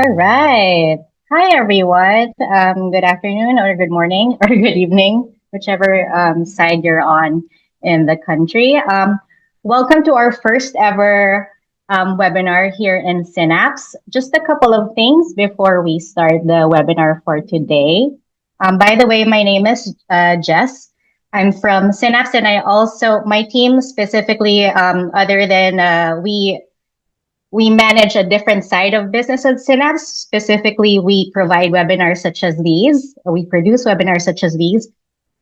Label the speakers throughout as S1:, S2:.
S1: All right. Hi, everyone. Good afternoon, or good morning, or good evening, whichever side you're on in the country. Welcome to our first ever webinar here in Synapse. Just a couple of things before we start the webinar for today. By the way, my name is Jess. I'm from Synapse, and my team specifically, other than we manage a different side of business at Synapse. Specifically, we provide webinars such as these. We produce webinars such as these.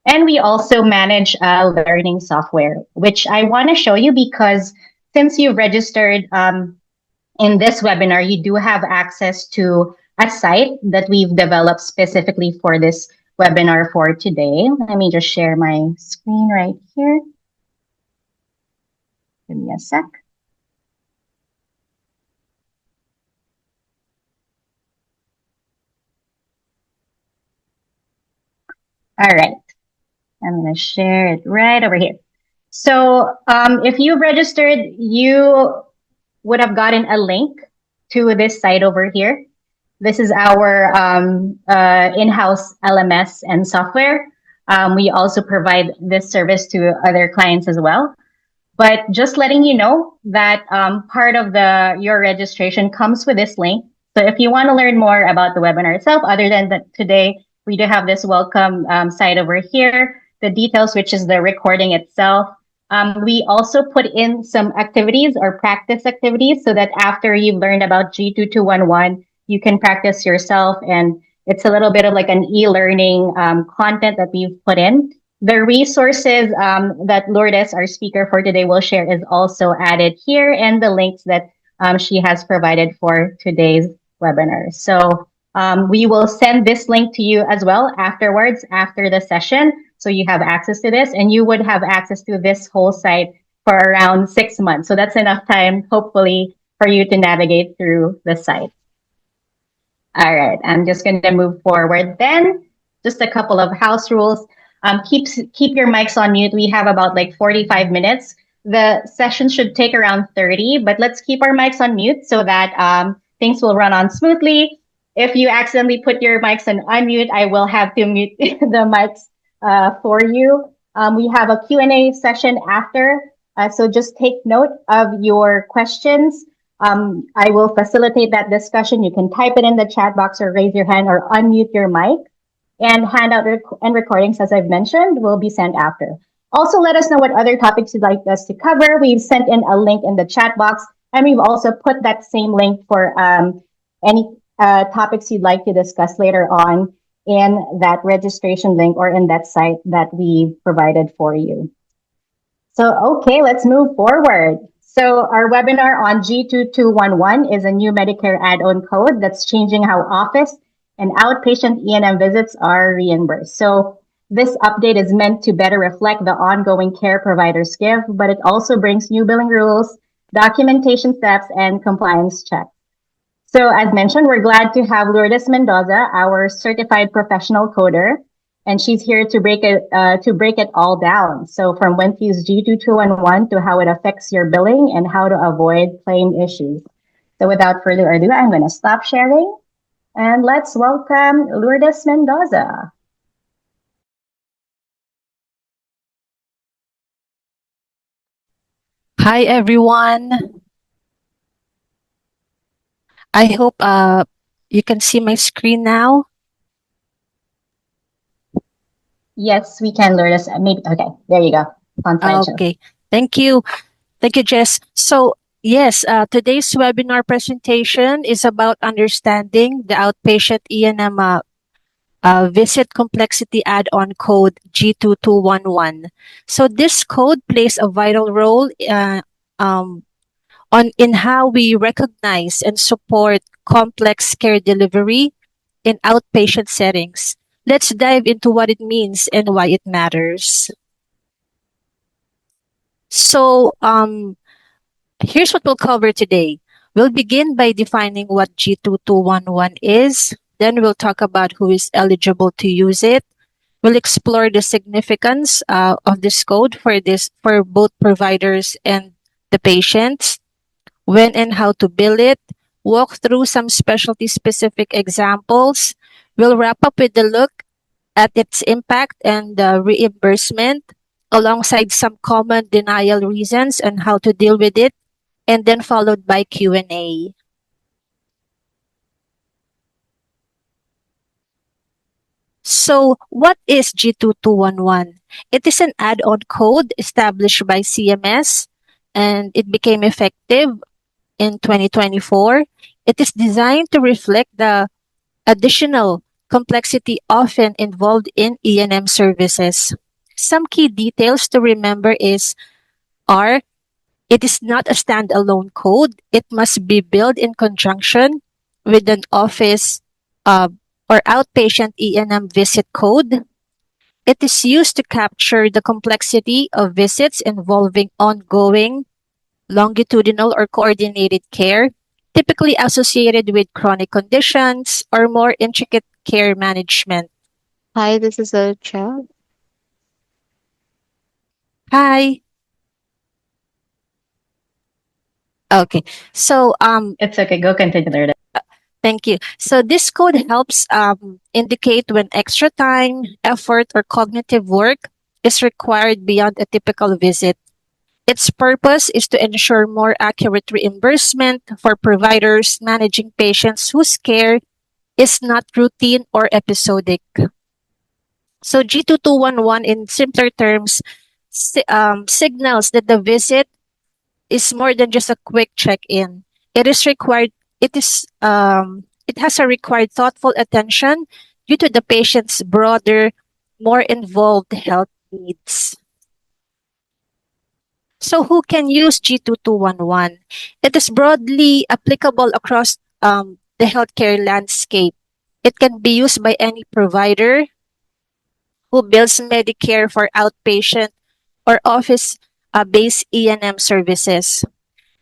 S1: And we also manage learning software, which I want to show you because since you've registered in this webinar, you do have access to a site that we've developed specifically for this webinar for today. Let me just share my screen right here. Give me a sec. All right. I'm going to share it right over here. So if you registered, you would have gotten a link to this site over here. This is our in-house LMS and software. We also provide this service to other clients as well. But just letting you know that part of your registration comes with this link. So if you want to learn more about the webinar itself, other than today, we do have this welcome site over here, the details, which is the recording itself. We also put in some activities or practice activities so that after you've learned about G2211, you can practice yourself. And it's a little bit of like an e-learning content that we've put in. The resources that Lourdes, our speaker for today, will share is also added here, and the links that she has provided for today's webinar. So we will send this link to you as well afterwards, after the session. So you have access to this, and you would have access to this whole site for around 6 months. So that's enough time, hopefully, for you to navigate through the site. All right, I'm just going to move forward then. Just a couple of house rules. Keep your mics on mute. We have about like 45 minutes. The session should take around 30, but let's keep our mics on mute so that things will run on smoothly. If you accidentally put your mics on unmute, I will have to mute the mics for you. We have a Q&A session after, so just take note of your questions. I will facilitate that discussion. You can type it in the chat box or raise your hand or unmute your mic. And handout and recordings, as I've mentioned, will be sent after. Also, let us know what other topics you'd like us to cover. We've sent in a link in the chat box, and we've also put that same link for any topics you'd like to discuss later on in that registration link or in that site that we provided for you. So, okay, let's move forward. So our webinar on G2211 is a new Medicare add-on code that's changing how office and outpatient E&M visits are reimbursed. So this update is meant to better reflect the ongoing care providers give, but it also brings new billing rules, documentation steps, and compliance checks. So as mentioned, we're glad to have Lourdes Mendoza, our certified professional coder, and she's here to break it all down. So from when to use G2211 to how it affects your billing and how to avoid claim issues. So without further ado, I'm going to stop sharing. And let's welcome Lourdes Mendoza.
S2: Hi, everyone. I hope you can see my screen now.
S1: Yes, we can, Lourdes. Maybe, okay, there you go. On slideshow.
S2: Okay, thank you. Thank you, Jess. So, yes, today's webinar presentation is about understanding the outpatient E&M visit complexity add-on code G2211. So this code plays a vital role in how we recognize and support complex care delivery in outpatient settings. Let's dive into what it means and why it matters. So here's what we'll cover today. We'll begin by defining what G2211 is. Then we'll talk about who is eligible to use it. We'll explore the significance of this code for both providers and the patients, when and how to bill it, walk through some specialty specific examples. We'll wrap up with a look at its impact and reimbursement, alongside some common denial reasons and how to deal with it, and then followed by Q&A. So, what is G2211? It is an add-on code established by CMS, and it became effective in 2024. It is designed to reflect the additional complexity often involved in E&M services. Some key details to remember are it is not a standalone code. It must be built in conjunction with an office uh, or outpatient E&M visit code. It is used to capture the complexity of visits involving ongoing, longitudinal, or coordinated care, typically associated with chronic conditions or more intricate care management.
S3: Hi, this is Alicia.
S2: Hi. Okay. So
S1: It's okay. Go continue there.
S2: thank you. So this code helps indicate when extra time, effort, or cognitive work is required beyond a typical visit. Its purpose is to ensure more accurate reimbursement for providers managing patients whose care is not routine or episodic. So G2211 in simpler terms signals that the visit is more than just a quick check-in. It is required. It has a required thoughtful attention due to the patient's broader, more involved health needs. So who can use G2211? It is broadly applicable across the healthcare landscape. It can be used by any provider who bills Medicare for outpatient or office-based E&M services.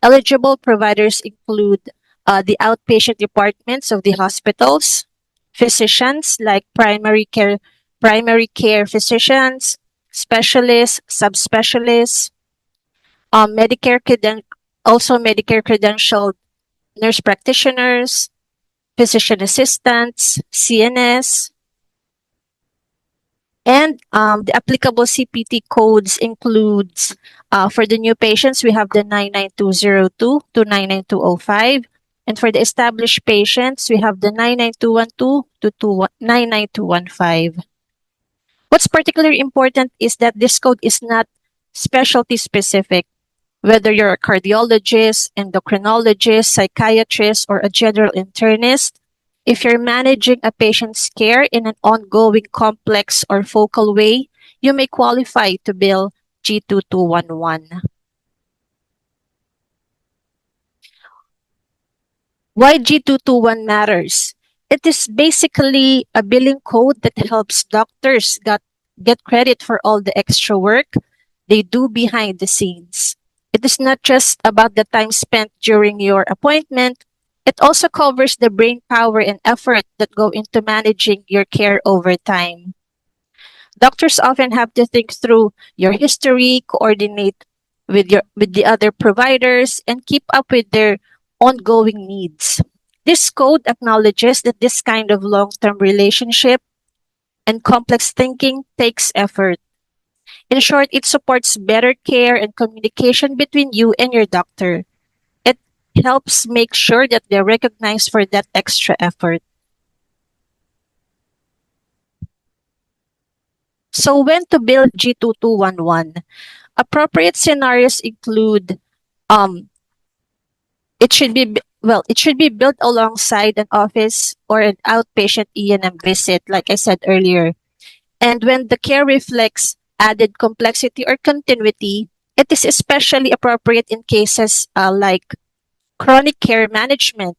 S2: Eligible providers include the outpatient departments of the hospitals, physicians like primary care physicians, specialists, subspecialists, um, Medicare creden- also Medicare credentialed nurse practitioners, physician assistants, CNS, and the applicable CPT codes includes for the new patients, we have the 99202 to 99205. And for the established patients, we have the 99212 to 99215. What's particularly important is that this code is not specialty specific. Whether you're a cardiologist, endocrinologist, psychiatrist, or a general internist, if you're managing a patient's care in an ongoing, complex, or focal way, you may qualify to bill G2211. Why G221 matters? It is basically a billing code that helps doctors get credit for all the extra work they do behind the scenes. It is not just about the time spent during your appointment, it also covers the brain power and effort that go into managing your care over time. Doctors often have to think through your history, coordinate with the other providers, and keep up with their ongoing needs. This code acknowledges that this kind of long-term relationship and complex thinking takes effort. In short, it supports better care and communication between you and your doctor. It helps make sure that they're recognized for that extra effort. So when to build G2211? Appropriate scenarios include um, it should be built alongside an office or an outpatient E&M visit, like I said earlier. And when the care reflects added complexity or continuity, it is especially appropriate in cases like chronic care management,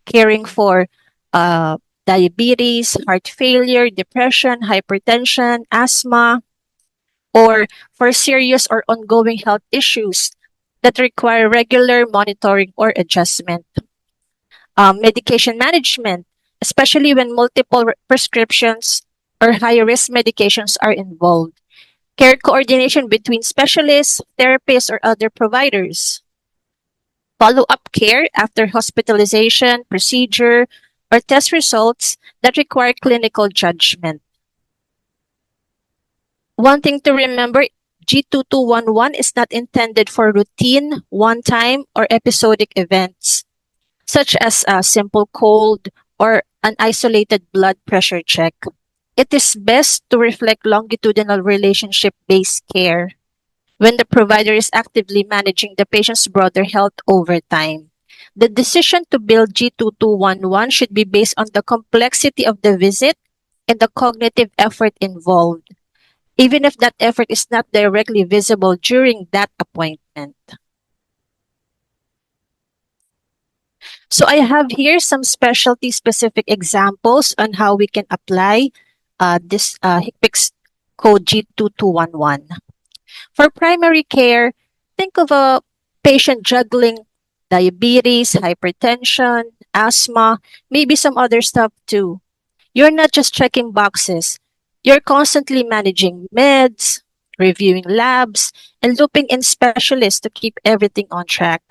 S2: caring for uh, diabetes, heart failure, depression, hypertension, asthma, or for serious or ongoing health issues that require regular monitoring or adjustment. Medication management, especially when multiple prescriptions or high risk medications are involved. Care coordination between specialists, therapists, or other providers. follow-up care after hospitalization, procedure, or test results that require clinical judgment. One thing to remember, G2211 is not intended for routine, one-time, or episodic events, such as a simple cold or an isolated blood pressure check. It is best to reflect longitudinal relationship-based care when the provider is actively managing the patient's broader health over time. The decision to build G2211 should be based on the complexity of the visit and the cognitive effort involved, even if that effort is not directly visible during that appointment. So I have here some specialty specific examples on how we can apply this HCPCS code G2211. For primary care, think of a patient juggling diabetes, hypertension, asthma, maybe some other stuff too. You're not just checking boxes. You're constantly managing meds, reviewing labs, and looping in specialists to keep everything on track.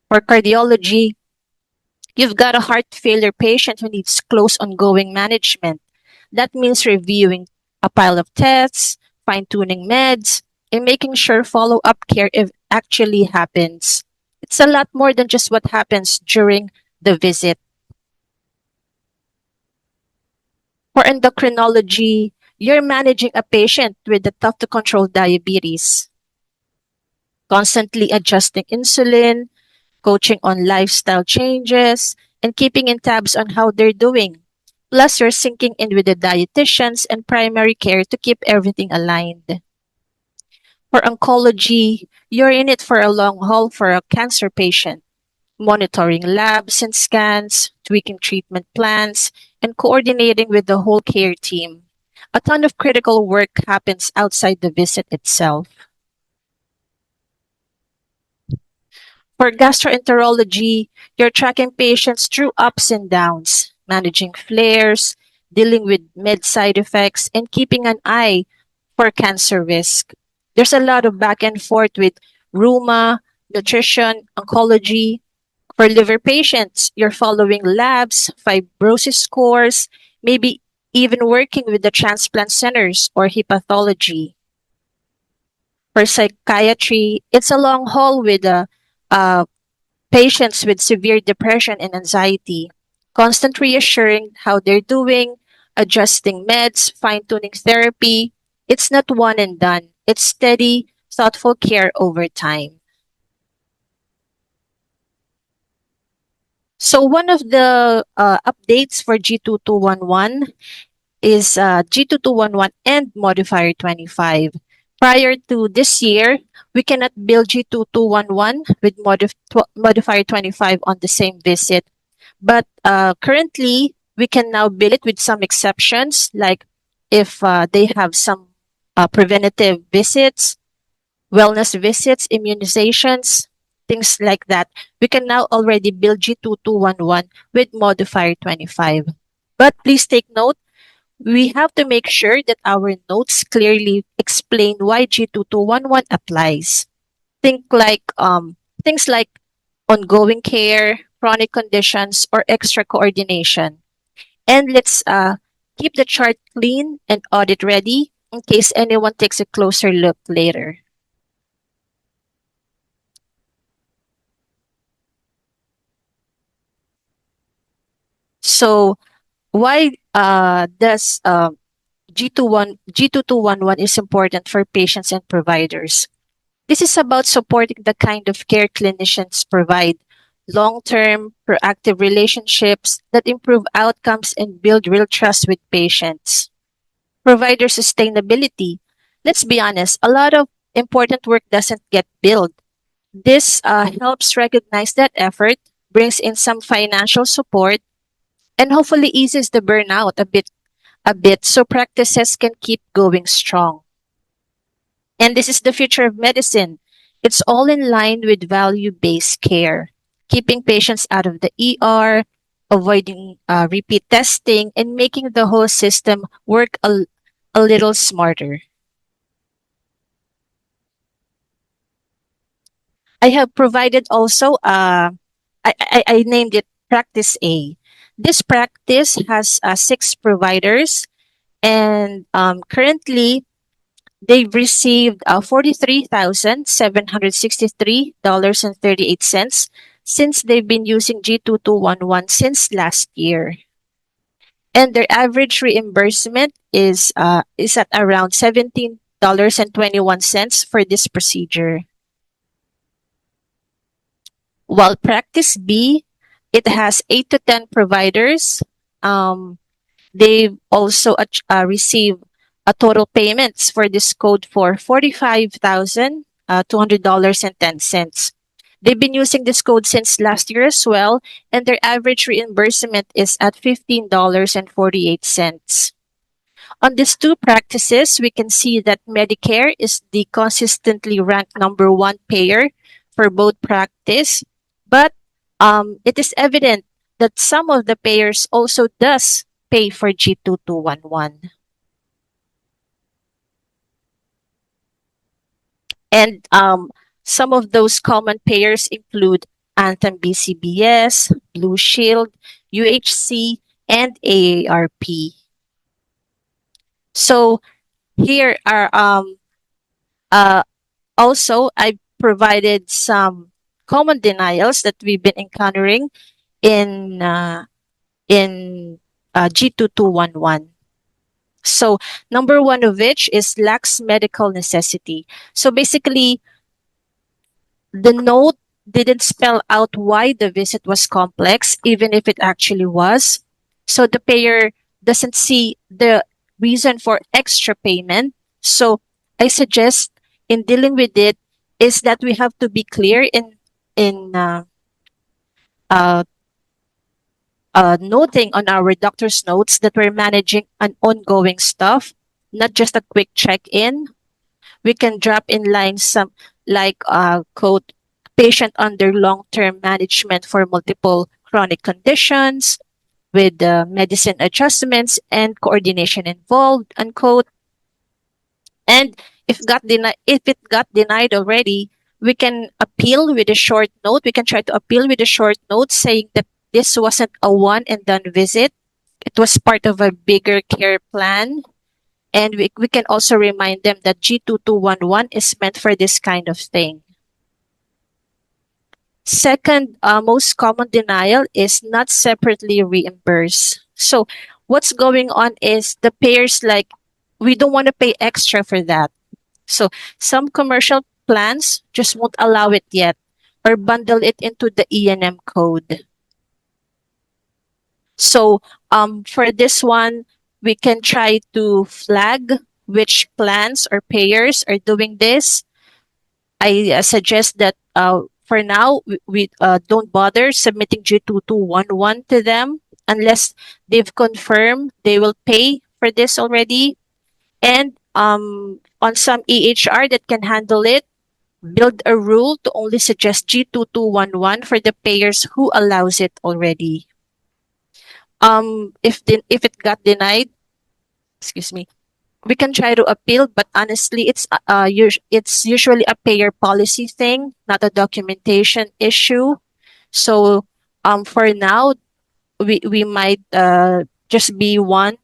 S2: For cardiology, you've got a heart failure patient who needs close ongoing management. That means reviewing a pile of tests, fine-tuning meds, and making sure follow-up care if actually happens. It's a lot more than just what happens during the visit. For endocrinology, you're managing a patient with a tough to control diabetes, constantly adjusting insulin, coaching on lifestyle changes, and keeping in tabs on how they're doing. Plus, you're syncing in with the dietitians and primary care to keep everything aligned. For oncology, you're in it for a long haul for a cancer patient, monitoring labs and scans, tweaking treatment plans, and coordinating with the whole care team. A ton of critical work happens outside the visit itself. For gastroenterology, you're tracking patients through ups and downs, managing flares, dealing with med side effects, and keeping an eye for cancer risk. There's a lot of back and forth with rheuma, nutrition, oncology. For liver patients, you're following labs, fibrosis scores, maybe even working with the transplant centers or hepatology. For psychiatry, it's a long haul with uh, patients with severe depression and anxiety, constant reassuring how they're doing, adjusting meds, fine tuning therapy. It's not one and done, it's steady, thoughtful care over time. So, one of the updates for G2211 is G2211 and Modifier 25. Prior to this year, we cannot build G2211 with Modifier 25 on the same visit. But currently, we can now build it with some exceptions, like if they have some preventative visits, wellness visits, immunizations, things like that. We can now already build G2211 with Modifier 25. But please take note, we have to make sure that our notes clearly explain why G2211 applies. Think like things like ongoing care, chronic conditions, or extra coordination. And let's keep the chart clean and audit ready in case anyone takes a closer look later. So why does G2211 is important for patients and providers? This is about supporting the kind of care clinicians provide, long-term, proactive relationships that improve outcomes and build real trust with patients. Provider sustainability. Let's be honest, a lot of important work doesn't get billed. This helps recognize that effort, brings in some financial support, and hopefully eases the burnout a bit so practices can keep going strong. And this is the future of medicine. It's all in line with value-based care, keeping patients out of the ER, avoiding repeat testing, and making the whole system work a little smarter. I have provided also, I named it Practice A. This practice has 6 providers, and currently they've received $43,763.38 since they've been using G2211 since last year. And their average reimbursement is at around $17.21 for this procedure. While practice B, it has 8 to 10 providers. Um, they've also received a total payments for this code for $45,200.10. They've been using this code since last year as well, and their average reimbursement is at $15.48. On these 2 practices, we can see that Medicare is the consistently ranked #1 payer for both practice, but it is evident that some of the payers also does pay for G2211. And some of those common payers include Anthem BCBS, Blue Shield, UHC, and AARP. So here are uh, also I provided some common denials that we've been encountering in G2211. So #1 of which is lacks medical necessity. So basically, the note didn't spell out why the visit was complex, even if it actually was. So the payer doesn't see the reason for extra payment. So I suggest in dealing with it is that we have to be clear in uh, noting on our doctor's notes that we're managing an ongoing stuff, not just a quick check-in. We can drop in lines some like quote patient under long-term management for multiple chronic conditions with medicine adjustments and coordination involved, unquote. And if it got denied already, we can appeal with a short note. We can try to appeal with a short note saying that this wasn't a one and done visit. It was part of a bigger care plan. And we can also remind them that G2211 is meant for this kind of thing. Second, most common denial is not separately reimbursed. So what's going on is the payers like, we don't want to pay extra for that. So some commercial plans just won't allow it yet or bundle it into the E&M code. So for this one, we can try to flag which plans or payers are doing this. I suggest that for now, we don't bother submitting G2211 to them unless they've confirmed they will pay for this already. And on some EHR that can handle it, build a rule to only suggest G2211 for the payers who allows it already. If it got denied, excuse me, we can try to appeal, but honestly, it's usually a payer policy thing, not a documentation issue. So for now, we might just be one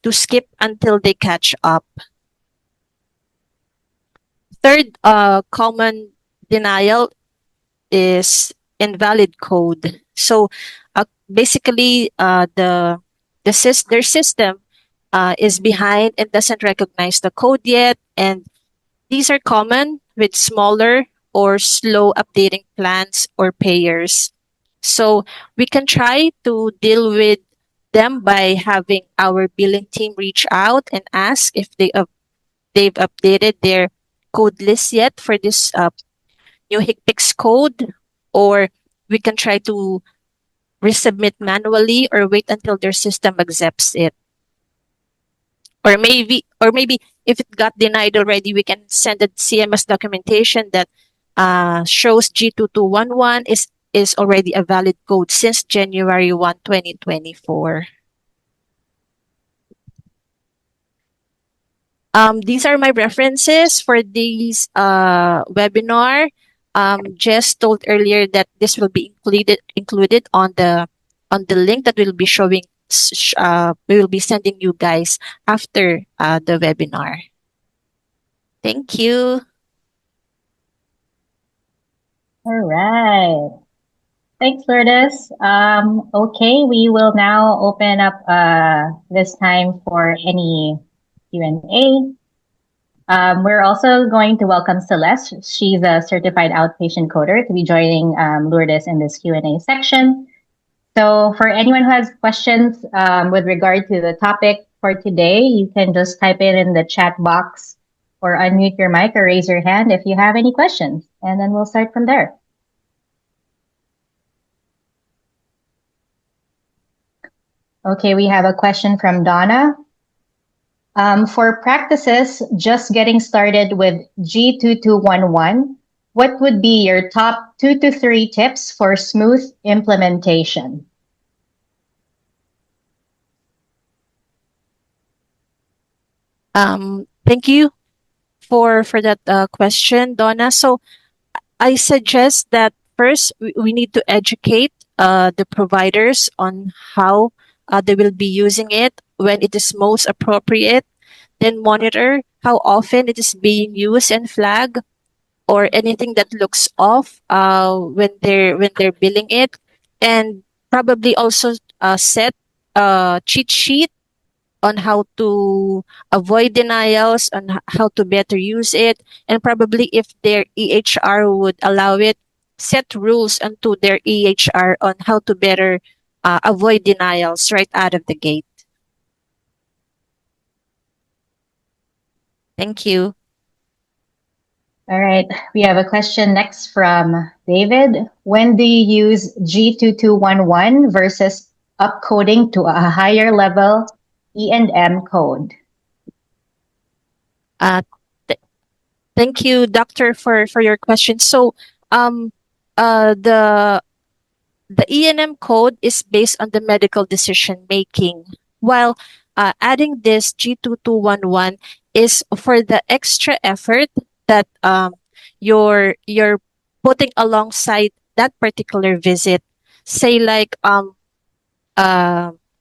S2: to skip until they catch up. Third common denial is invalid code. So basically, their system is behind and doesn't recognize the code yet, and these are common with smaller or slow updating plans or payers. So we can try to deal with them by having our billing team reach out and ask if they've updated their code list yet for this new HCPCS code, or we can try to resubmit manually or wait until their system accepts it. Or maybe if it got denied already, we can send a CMS documentation that shows G2211 is already a valid code since January 1, 2024. These are my references for this webinar. Jess told earlier that this will be included on the link that will be showing. We will be sending you guys after the webinar. Thank you.
S1: All right. Thanks, Lourdes. Okay, we will now open up this time for any Q&A. We're also going to welcome Celeste. She's a certified outpatient coder to be joining Lourdes in this Q&A section. So for anyone who has questions with regard to the topic for today, you can just type it in the chat box or unmute your mic or raise your hand if you have any questions, and then we'll start from there. Okay, we have a question from Donna. For practices just getting started with G2211, what would be your top 2 to 3 tips for smooth implementation?
S2: Thank you for that question, Donna. So I suggest that first we need to educate the providers on how they will be using it, when it is most appropriate, then monitor how often it is being used and flag or anything that looks off when they're billing it, and probably also set a cheat sheet on how to avoid denials, on how to better use it, and probably if their EHR would allow it, set rules onto their EHR on how to better avoid denials right out of the gate. Thank you.
S1: All right, we have a question next from David. When do you use G2211 versus upcoding to a higher level E&M code?
S2: Thank you, Doctor, for your question. So, the E&M code is based on the medical decision making, while adding this G2211 is for the extra effort that you're putting alongside that particular visit. Say like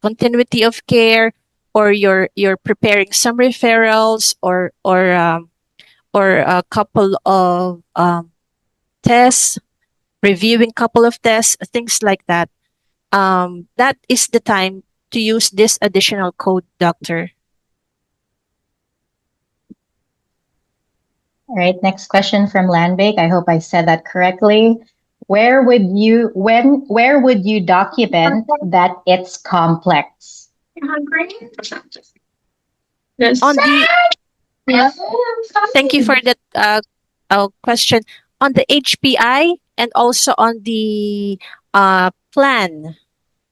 S2: continuity of care, or you're preparing some referrals, or a couple of tests, reviewing couple of tests, things like that. That is the time to use this additional code, Doctor.
S1: All right, next question from Landbake. I hope I said that correctly. Where would you document that it's complex?
S2: On the Thank you for that question. On the HPI and also on the plan,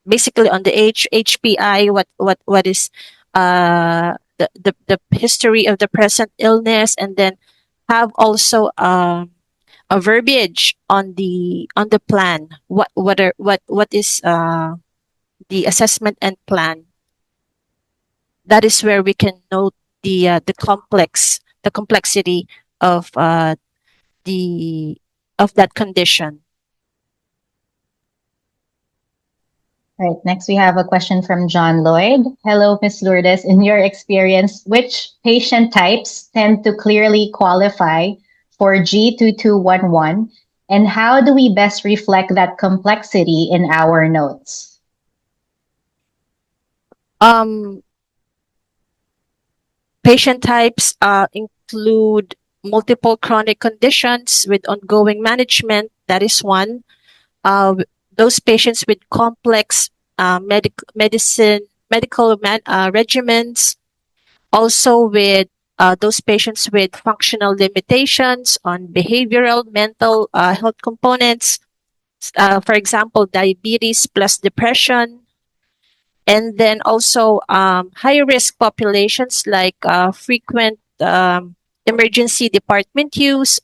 S2: basically on the HPI, what is the history of the present illness, and then have also a verbiage on the plan. What is the assessment and plan? That is where we can note the complexity of that condition.
S1: All right, next we have a question from John Lloyd. Hello, Ms. Lourdes. In your experience, which patient types tend to clearly qualify for G2211, and how do we best reflect that complexity in our notes?
S2: Patient types include multiple chronic conditions with ongoing management. That is one. Those patients with complex medical regimens. Also with those patients with functional limitations on behavioral, mental health components. For example, diabetes plus depression. And then also high-risk populations like frequent emergency department use,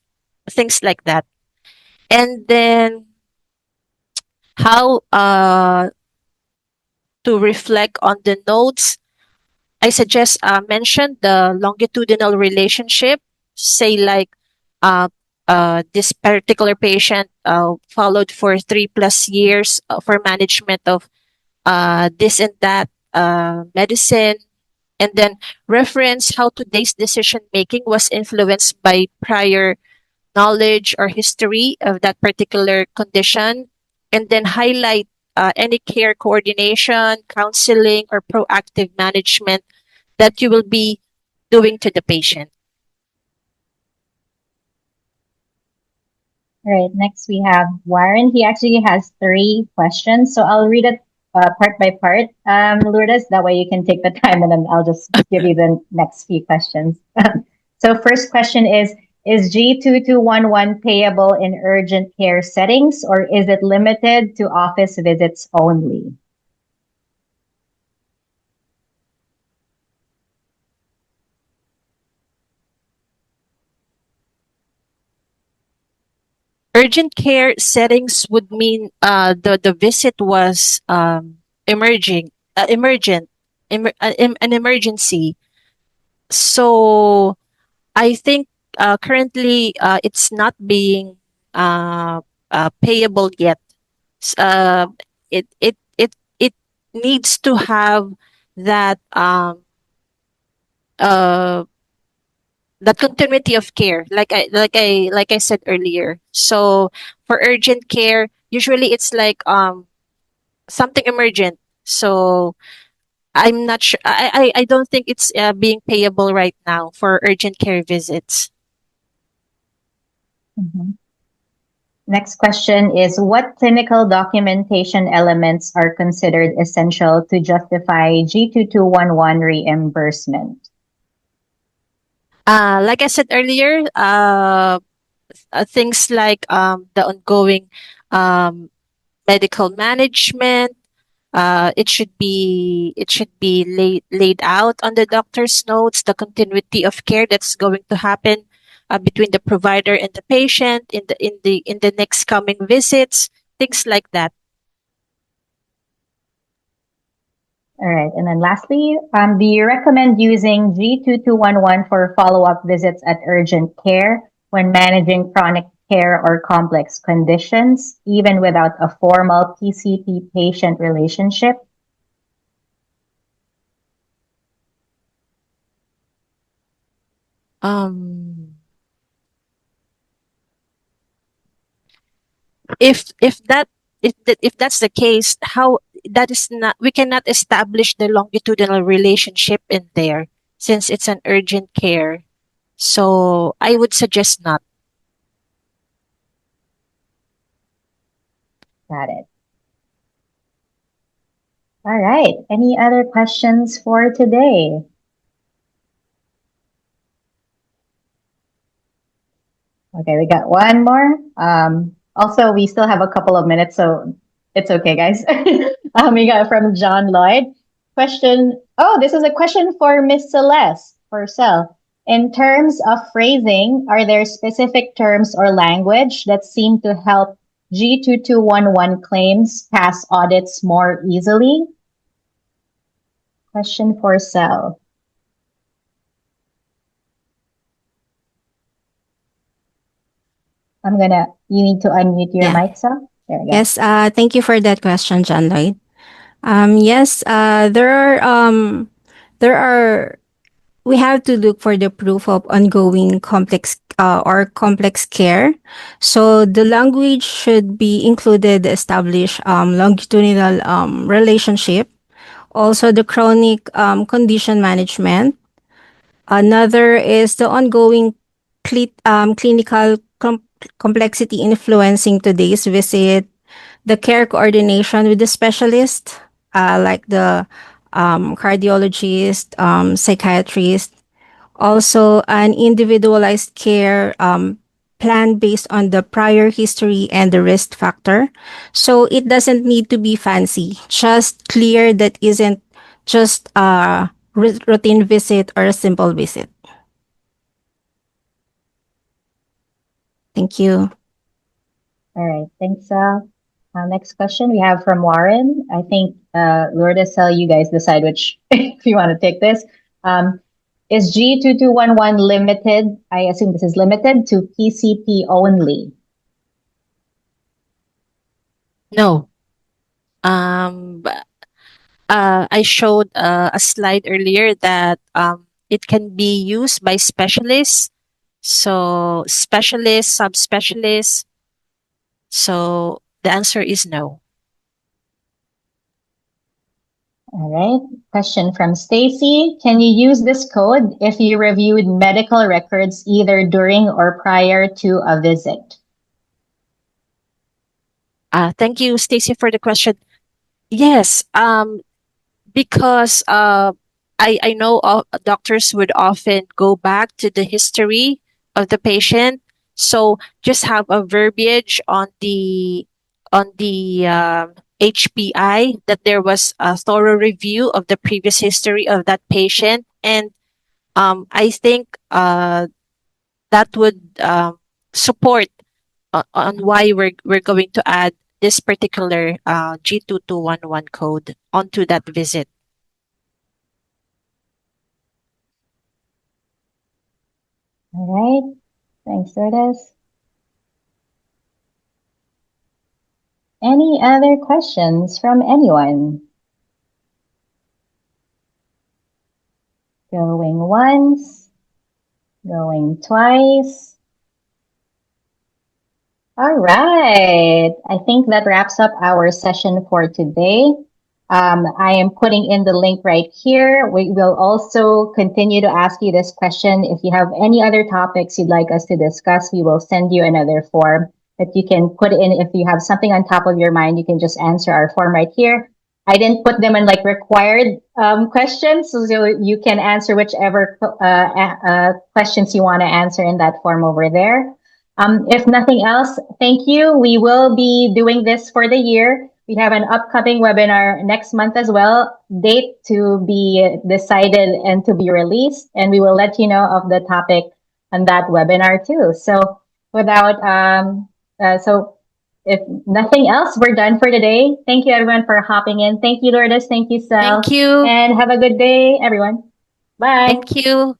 S2: things like that. And then how to reflect on the notes, I suggest mention the longitudinal relationship, say like this particular patient followed for 3+ years for management of this and that medicine, and then reference how today's decision making was influenced by prior knowledge or history of that particular condition, and then highlight any care coordination, counseling, or proactive management that you will be doing to the patient.
S1: All right, next we have Warren. He actually has 3 questions, so I'll read it part by part. Lourdes, that way you can take the time and then I'll just give you the next few questions. So, first question is G2211 payable in urgent care settings, or is it limited to office visits only?
S2: Urgent care settings would mean the visit was emerging, emergent, an emergency. So I think currently it's not being payable yet. S- Uh, it needs to have that uh, that continuity of care, like I said earlier. So for urgent care, usually it's like something emergent. So I'm not sure. I don't think it's being payable right now for urgent care visits.
S1: Mhm. Next question is what clinical documentation elements are considered essential to justify G2211 reimbursement?
S2: Like I said earlier, things like the ongoing um, medical management. It should be laid out on the doctor's notes, the continuity of care that's going to happen between the provider and the patient in the next coming visits, things like that.
S1: All right. And then lastly, do you recommend using G2211 for follow-up visits at urgent care when managing chronic care or complex conditions, even without a formal PCP patient relationship?
S2: Um, if that's the case, how that is not we cannot establish the longitudinal relationship in there since it's an urgent care. So I would suggest not.
S1: Got it. All right. Any other questions for today? Okay, we got one more. Also, we still have a couple of minutes, so it's okay, guys. We got from John Lloyd. Question. Oh, this is a question for Miss Celeste for Cell. In terms of phrasing, are there specific terms or language that seem to help G2211 claims pass audits more easily? Question for Cell. You need to unmute your
S3: Yeah.
S1: mic, Cell. There we go.
S3: Yes. Thank you for that question, John Lloyd. Yes. There are. We have to look for the proof of ongoing complex or complex care. So the language should be included, establish longitudinal relationship. Also, the chronic condition management. Another is the ongoing clinical complexity influencing today's visit, the care coordination with the specialist, like the cardiologist, psychiatrist, also an individualized care plan based on the prior history and the risk factor. So it doesn't need to be fancy, just clear that isn't just a routine visit or a simple visit. Thank you.
S1: All right, thanks, Sal. Next question we have from Warren. I think Lourdes, Sal, you guys decide which if you want to take this. Um, Is G2211 limited? I assume this is limited to PCP only.
S2: No. I showed a slide earlier that it can be used by specialists. So specialists, subspecialists. So the answer is no.
S1: All right. Question from Stacy. Can you use this code if you reviewed medical records either during or prior to a visit?
S2: Thank you, Stacy, for the question. Yes, because I know doctors would often go back to the history of the patient. So just have a verbiage on the HPI that there was a thorough review of the previous history of that patient, and I think that would support on why we're going to add this particular G2211 code onto that visit.
S1: All right. Thanks, Lourdes. Any other questions from anyone? Going once, going twice. All right. I think that wraps up our session for today. I am putting in the link right here. We will also continue to ask you this question. If you have any other topics you'd like us to discuss, we will send you another form that you can put in. If you have something on top of your mind, you can just answer our form right here. I didn't put them in like required questions, so you can answer whichever questions you want to answer in that form over there. If nothing else, thank you. We will be doing this for the year. We have an upcoming webinar next month as well, date to be decided and to be released. And we will let you know of the topic on that webinar too. So if nothing else, we're done for today. Thank you everyone for hopping in. Thank you, Lourdes. Thank you, Sel.
S2: Thank you.
S1: And have a good day, everyone. Bye.
S2: Thank you.